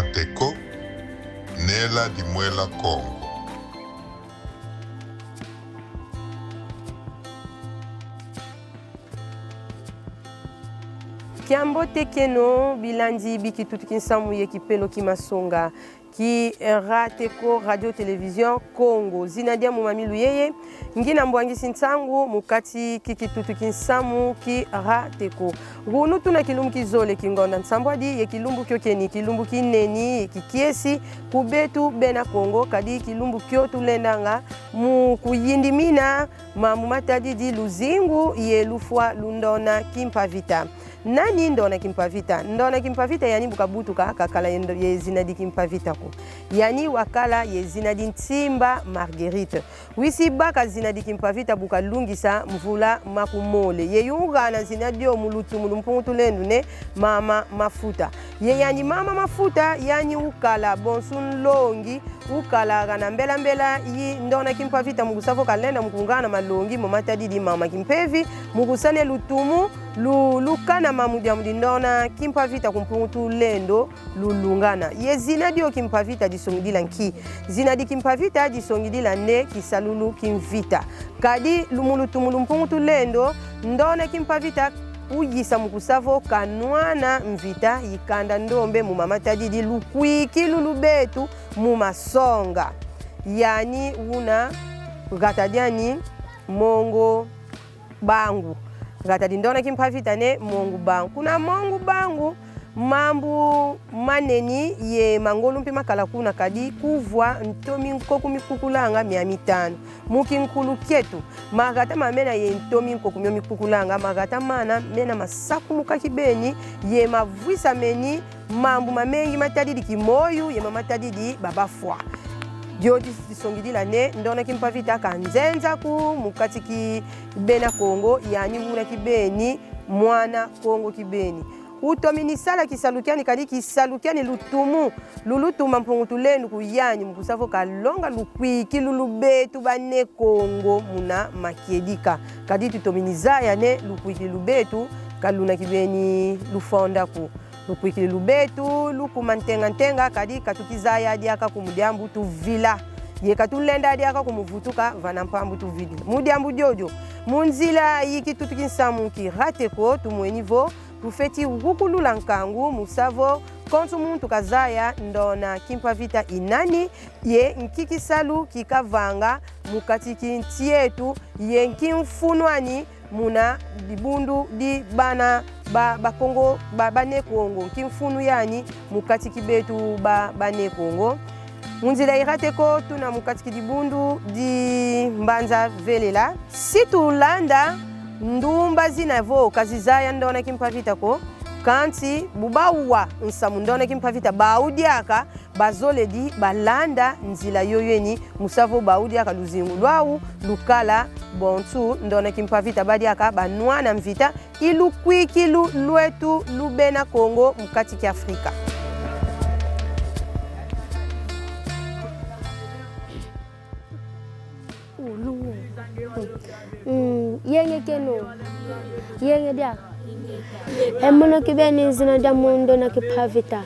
irateko nela dimwela Kongo. Kiambo tekeno bilandi biki tutukinsamu ye kipelo kimasonga ki rateko radio television Congo zinadia mumamilu yeye ngina mbwangisi ntangu mukati kiki tutukinsamu ki rateko gunu tuna kilumbu kizole kingonda nsambwadi ye kilumbu kyo keni kilumbu kineni kikiesi kubetu bena Congo kadi kilumbu kyo tulendanga mu kuyindimina mamumatadi di luzingu ye lufwa lundona kimpavita. Nani ndona kimpavita? Ndona kimpavita yani bukabutu kakala ye zinadi kimpavita ko. Yani wakala ye zinadi ntimba Marguerite. Wisi baka zinadi kimpavita bukalungisa mvula makumole. Ye yunga na zinadi yo mulutu mulumpungu tulendu ne mama mafuta. Ye yani mama mafuta yani ukala bonsun longi ukala gana mbela mbela yi ndona kimpavita mugusafo kalenda mukungana malongi momatadi di mama kimpevi mugusane lutumu lukana mamudia mudindona kimpavita kumpungutu lendo lulungana ye zinadio kimpavita disongidila nki zinadi kimpavita disongidila ne kisalulu kimvita kadi lumulutumulu mpungutu lendo ndona kimpavita ujisa mukusavo kanwana mvita yikanda ndombe mumamatadi di lukwiki lulubetu mumasonga yani una gatadiani mongo bangu gata ndona kimpavita ne mongu bangu kuna mongu bangu mambu maneni ye mangolu mpi makala kuna kadi kuvwa ntomi nkoku mikukulanga 500 mukinkulu ketu magata mamena ye ntomi nkoku mikukulanga magata mana mena masaku mukakibeni ye mavwisa meni mambu mamengi matadidi kimoyu ye mamatadidi babafwa Jodi disongidila ne ndona kimpavita kanzenza ku mukati ki bena Kongo yani muna kibeni mwana Kongo kibeni utomini sala kisalukiani kadi kisalukiani lutumu lulutuma mpungutu lenu kuyanyi mukusavo kalonga lukwiki lulubetu bane Kongo muna makiedika kadi tutominiza ya ne lukwiki lubetu kaluna kibeni lufonda ku lukwiki lubetu lukumantenga kadi katukizaya diaka kumudiambu tu vila ye katulenda diaka kumuvutuka vanampambu tu vila mudiambu jojo munzila yiki tutukinsamu ki rateko tumwenivo tufeti hukulula nkangu musavo kontu muntu kazaya ndona kimpavita inani ye nkikisalu kikavanga mukati kintietu ye nkimfunwani muna dibundu di bana ba Kongo bane Kongo kimfunu yani mukati kibetu bane Kongo munzila irateko tuna mukati kidibundu di mbanza velela situlanda ndumba zinavo kazizaya ndona kimpavita ko kanti bubawa nsamu ndona kimpavita baudiaka bazoledi balanda nzila yoyeni musavo baudiaka luzingu lwawu lukala bontu ndona kimpavita badiaka banwana mvita ilukwiki lwetu lubena Kongo mukati ki Afrika. Yenge keno yenge dia emono kibeni zinadia mundo na kipavita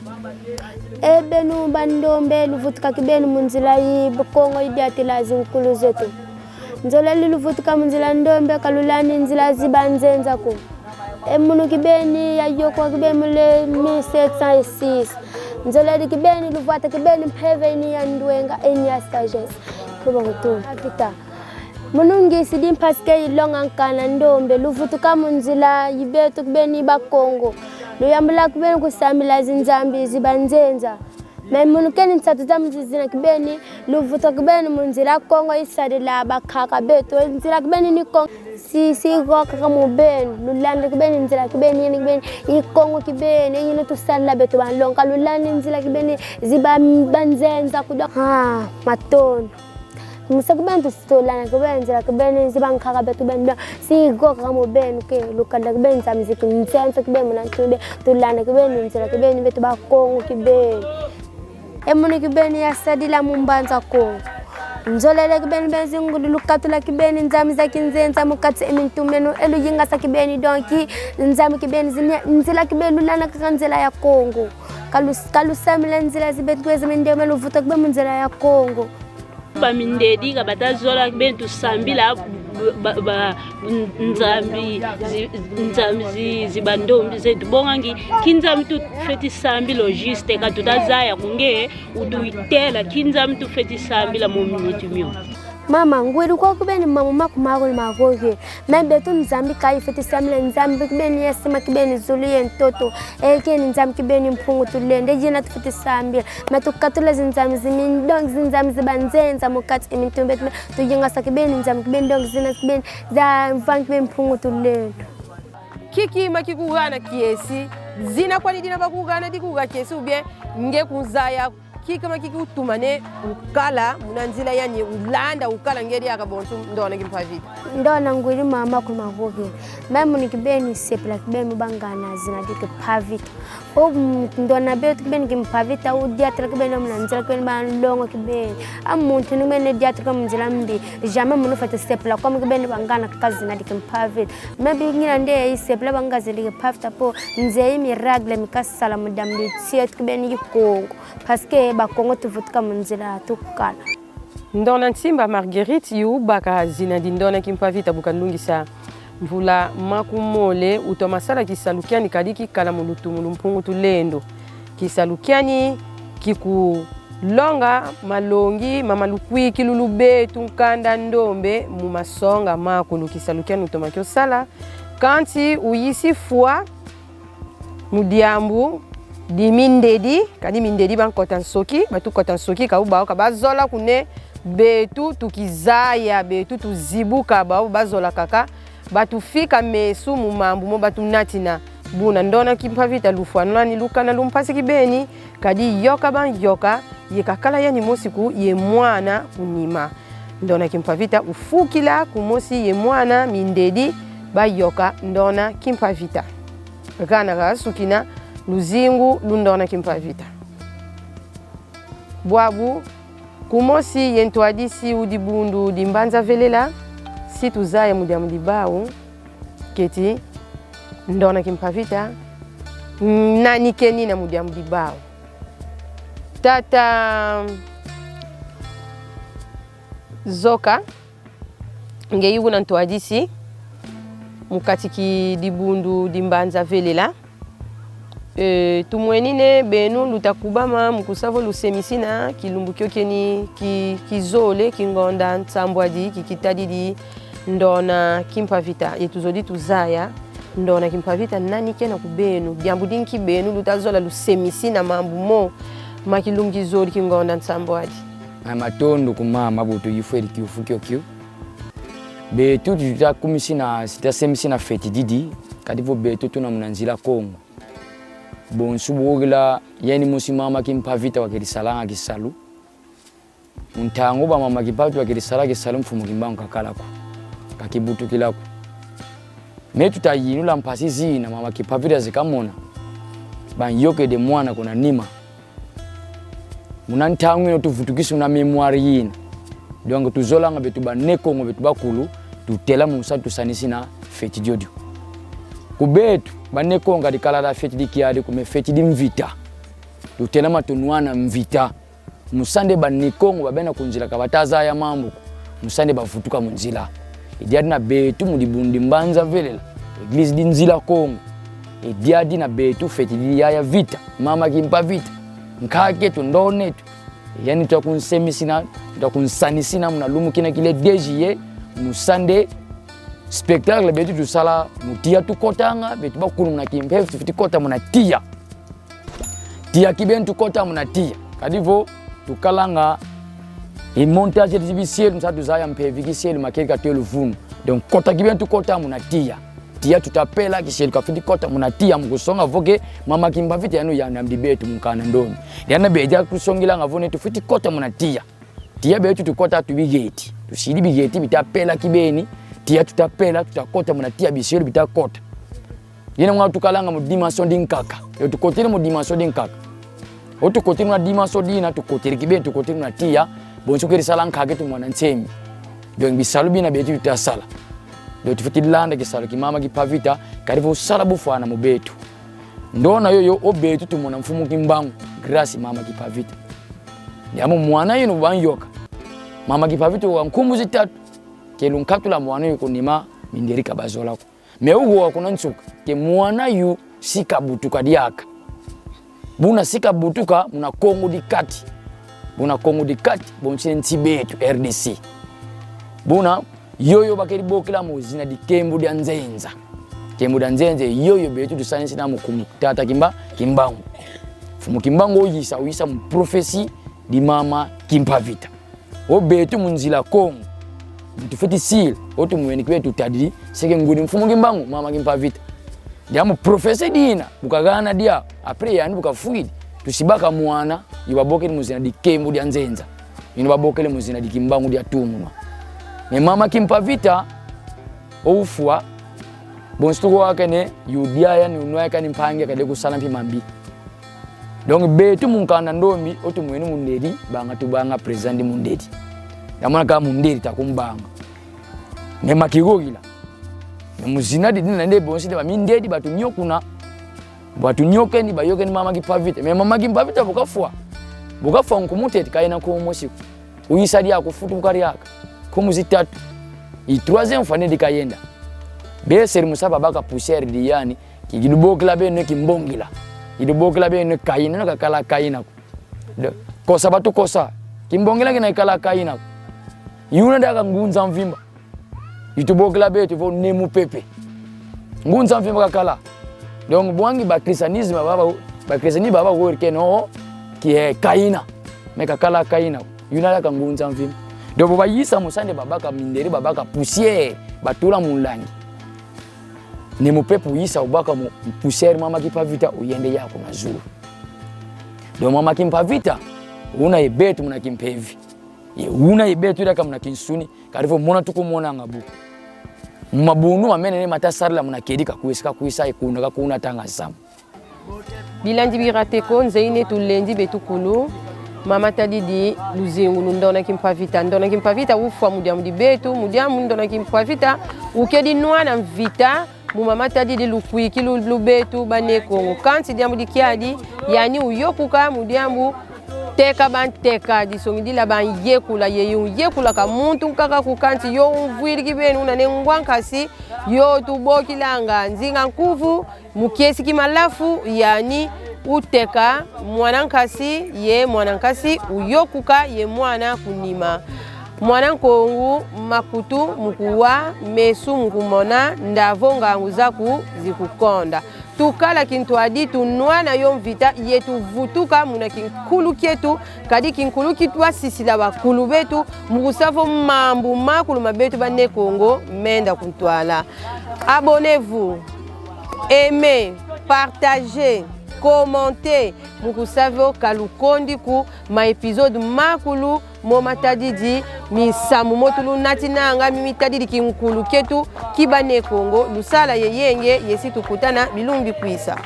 ebenu bandombe luvutuka kibeni munzila yi Kongo idiatila zinkulu zetu nzola luvutuka munzila ndombe kalulani nzila zibanzenza ko emono kibeni yayoko kibeni mule 1706 nzola kibeni luvata kibeni mpeveni ya ndwenga enya stages kuba ngutu avita munungi sidim paske ilonga kana ndombe luvutuka munzila yibetu kibeni ba Kongo luyambula kibeni kusamila zinzambi zibanzenza memunukeni nsatuza mzizina kibeni luvutuka kibeni munzila Kongo isadila bakaka betu nzila kibeni ni Kongo si goka kama beni lulanda kibeni nzila kibeni yeni kibeni i Kongo kibeni yeni tusala betu banlonga lulanda nzila kibeni zibanzenza kuda matono musakubantu stolana kubenza kubeni zibankaka betu benda sigo kama benu ke lukanda kubenza muziki nsense kubeni munantube tulana kubeni nzira kubeni betu ba Kongo kibeni emuni kibeni ya sadila mumbanza Kongo nzolele kibeni bezingulu lukatula kibeni nzami za kinzenza mukati emintumeno eluyinga sa kibeni donki nzami kibeni nzila kibeni lulana kanzela ya Kongo kalusamila nzila zibetu kwezi mende maluvuta kibe munzila ya Kongo ba mindedi ka batazola bentu sambila nzambi zibandombi zetu bongangi kinza mtu feti sambi logiste ka tutazaya kunge utuitela kinza mtu feti sambi la muminiti myo mama ngwiri kwa kubeni mama makumako ni makoke membe tu nzambi kai feti samile nzambi kibeni yesima kibeni zuliye ntoto eke nzambi kibeni mpungu tulende jina tufeti sambi matukatula zinzambi zimindong zinzambi zibanzenza mukati imintumbe tujenga sa kibeni nzambi kibeni dong zina kibeni za mfang kibeni mpungu tulende kiki makikugana kiesi zina kwa nidina bakugana dikuga kiesi ubye nge kuzaya kika kiki utumane ukala munanzila yani ulanda ukala ngeri yakabontu ndona kimpavita ndona ngwiri mama kumakoke memu nikibeni sepla kibeni bangana zina dikipavita ndona betu kibeni kimpavita udiatra kibeni munanzila kibeni banlongo kibeni amuntu nimene diatra munzila mbi jamais munufata sepla kwa kibeni bangana kazina dikimpavita mebi ngina nde sepla bangaze dikipavita po nzei miragle mikasala mudambi tsiet kibeni yikongo parce que bakongo tuvutika munzila tukala ndona nsimba Marguerite yu baka zina dindona kimpavita bukandungisa mvula makumole utomasala kisalukiani kadiki kala mulutu mulumpungu tulendo kisalukiani kikulonga malongi mamalukwi kilulube tunkanda ndombe mumasonga makulu kisalukiani utomakyo sala kanti uyisi fua mudiambu di mindedi kadi mindedi bankota nsoki batu kota nsoki kauba kabazola kune betu tukizaya betu tuzibuka ba bazola kaka batufika mesu mumambu mo batu natina buna ndona kimpavita lufwanula ni lukana lumpasi kibeni kadi yoka ban yoka yekakala yani mosiku ye mwana kunima ndona kimpavita ufukila kumosi ye mwana mindedi ba yoka ndona kimpavita gana gasukina luzingu lundona kimpavita bwabu kumosi yentuadisi udibundu dimbanza velela si tuzaye mudiamu dibau keti ndona kimpavita nani keni na mudiamu dibau tata zoka ngeyugu na ntuadisi mukatiki dibundu dimbanza velela tumwenine benu lutakubama mukusavo lusemisina kilumbukyo keni kizole kingonda nsambwadi kikitadidi ndona kimpavita yetuzodi tuzaya ndona kimpavita nani kena kubenu diambu dinki benu lutazola lusemisina mambu mo makilungizoli kingonda nsambwadi amatondo kumama butu yiferi kiufukyo kyo betu tutakumisina sitasemisina feti didi kadivo betu tuna munanzila Kongo bonsu bogla yani musimama kimpavita wakirisalanga kisalu muntango ba mama kipavita wakirisala kisalu mfumu kimbango kakalako kakibutu kilako metu tayinula mpasi zina mama kipavita zikamona banyoke de mwana kuna nima munantango ino tuvutukisi una memoire yina dongo tuzolanga betu baneko ngo betu bakulu tutela musa tusanisina feti diodio kubetu baneko ngadi kala la feti dikiade kume feti dimvita tutela matunuana mvita musande baneko ngo babena kunjila kabataza ya mambo musande bavutuka munzila idiadi na betu mudibundi mbanza velela eglise dinzila Kongo idiadi na betu feti ya vita mama kimpa vita nkake tundonetu yani tutakunsemisina tutakunsanisina munalumu kina kile DJE musande spectacle betu tusala mutia tukotanga betu bakulu na kimpefu tufiti kota munatia tia kibentu kota munatia kadivo tukalanga montage de ciel msadu zaya mpeviki ciel makeka telo vunu donc kota kibentu kota munatia tia tutapela kisheli kafiti kota munatia mkusonga voke mama kimba vita yanu ya namdibetu mukana ndoni yana beja kusongila ngavone tufiti kota munatia tia betu tukota tubigeti tushidi bigeti bitapela kibeni tia tutapela tutakota munatia bisheli bitakota yena mwa tukalanga mu dimension dinkaka yo tukotele mu dimension dinkaka otukotele na dimension dina tukotele kibeni tukotele na tia bonso keri salanka ke tu mwana ntemi donc bisalu bina betu tutasala do tufiti landa kisalo kimama kipavita karibu sala bufana mu betu ndona yoyo obetu tumona mfumu kimbangu grâce mama Kipavita ndiamo mwana yinu banyoka mama Kipavita wa nkumbu zitatu kelu nkatula mwana yuko nima minderika bazolako meugo wakuna nsuka ke mwana yu sika butuka diaka buna sika butuka muna Kongo dikati buna Kongo dikati bonchine ntibetu RDC buna yoyo bakeri bokila muzina dikembu dia nzenza kembu dia nzenze yoyo betu dusanisi na mukumu tata kimbangu fumu kimbangu uyisa mu prophecy di mama Kipavita obetu munzila Kongo mtufeti sil otu mweni kwetu tadiri seke ngudi mfumu kimbangu mama Kipavita ndiamu professeur dina bukagana dia apre yani bukafungidi tusibaka mwana yibabokele muzina dikembu dia nzenza yino babokele muzina dikimbangu dia tumwa ne mama Kipavita oufwa bonstuko wakene yudia yani unwa kani mpange kade kusala mpi mambi donc betu munkana ndombi otu mweni mundedi banga tubanga president mundedi yamana ka mundedi takumbanga ne makigogila ne muzina dina nde bonside ba mindedi batu nyokuna batu nyokeni bayokeni mama Kipavita me mama Kipavita bukafwa nkumuteti kaina ko mosiku uyisadi akufutu bukari yaka kumuzitatu i troisième fois ne kayenda be ser musaba baka poussière diyani kigidubokla be ne kimbongila idubokla be ne kayina no kala kayina ko sabatu kosa kimbongila kina kala kayina yuna daga ngunza mvimba itubokla be tu nemu pepe ngunza mvimba kala donc bwangi ba christianisme baba worke no ki kayina meka kala kayina yuna daga ngunza mvimba donc bayisa musande babaka minderi babaka poussière batula mulangi ne mupepe uyisa ubaka mu poussière mama Kipavita uyende yako mazuru donc mama Kipavita una ibetu muna kimpevi una ibetu ila kama kinsuni karivo mona tukumona ngabu mabunu amene ne matasarla muna kedika kuisa ikunda kuna tanga sam bilanji birateko nzeine tulendi betukulu mama tadidi luzengu ndona Kipavita ufwa mudiamu betu mudiamu ndona Kipavita ukedi nwana mvita mu mama tadidi lukwiki lubetu banekongo kanti diamu dikiadi yani uyokuka mudiamu teka banteka disongidila banyekula yekula ka muntu nkaka kukanti yo umvwiri kibenu unane ngwankasi yo tubokilanga nzinga nkuvu mukiesi kimalafu yani uteka mwanankasi uyokuka ye mwana kunima mwana nkongu makutu mukuwa mesu mukumona ndavo ngangu zaku zikukonda tukala kintu adi tunwana yo mvita yetu vutuka muna kinkulu kietu kadi kinkulu kitwa sisila bakulu betu mukusavo mambu makulu mabetu bane Kongo menda kuntwala. Abonnez-vous, aimez, partagez, commentez mukusavo kalukondi ku ma episode makulu moma tadidi misamu motulu natinanga mimi tadidi kinkulu ketu kibane Kongo lusala yeyenge yesi tukutana bilumbi kwisa.